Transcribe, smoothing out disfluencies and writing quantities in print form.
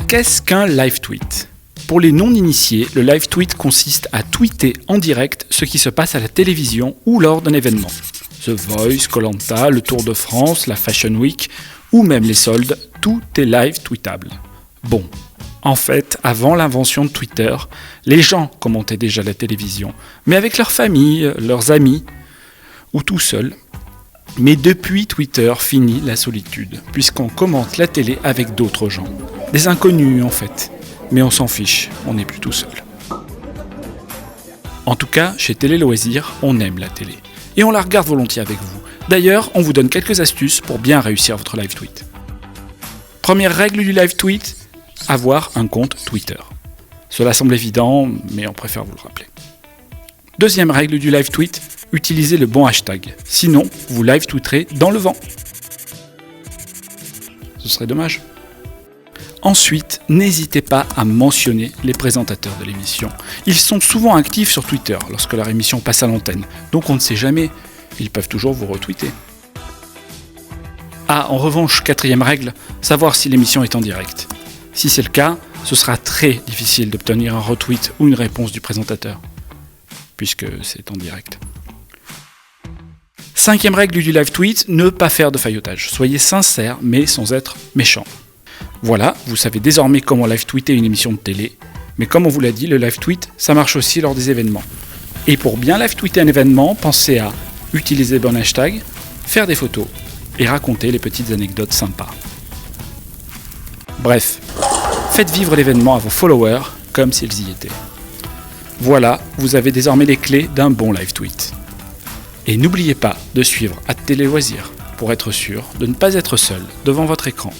Qu'est-ce qu'un live tweet ? Pour les non-initiés, le live tweet consiste à tweeter en direct ce qui se passe à la télévision ou lors d'un événement. The Voice, Koh-Lanta, le Tour de France, la Fashion Week ou même les soldes, tout est live tweetable. Bon, en fait, avant l'invention de Twitter, les gens commentaient déjà la télévision, mais avec leur famille, leurs amis ou tout seuls. Mais depuis Twitter finit la solitude, puisqu'on commente la télé avec d'autres gens. Des inconnus en fait. Mais on s'en fiche, on n'est plus tout seul. En tout cas, chez Télé Loisirs, on aime la télé. Et on la regarde volontiers avec vous. D'ailleurs, on vous donne quelques astuces pour bien réussir votre live tweet. Première règle du live tweet, avoir un compte Twitter. Cela semble évident, mais on préfère vous le rappeler. Deuxième règle du live tweet, utilisez le bon hashtag. Sinon, vous live tweeterez dans le vent. Ce serait dommage. Ensuite, n'hésitez pas à mentionner les présentateurs de l'émission. Ils sont souvent actifs sur Twitter lorsque leur émission passe à l'antenne, donc on ne sait jamais, ils peuvent toujours vous retweeter. Ah, en revanche, quatrième règle, savoir si l'émission est en direct. Si c'est le cas, ce sera très difficile d'obtenir un retweet ou une réponse du présentateur, puisque c'est en direct. Cinquième règle du live tweet, ne pas faire de faillotage. Soyez sincère, mais sans être méchant. Voilà, vous savez désormais comment live tweeter une émission de télé, mais comme on vous l'a dit, le live tweet, ça marche aussi lors des événements. Et pour bien live tweeter un événement, pensez à utiliser le bon hashtag, faire des photos et raconter les petites anecdotes sympas. Bref, faites vivre l'événement à vos followers comme s'ils y étaient. Voilà, vous avez désormais les clés d'un bon live tweet. Et n'oubliez pas de suivre @téléloisirs pour être sûr de ne pas être seul devant votre écran.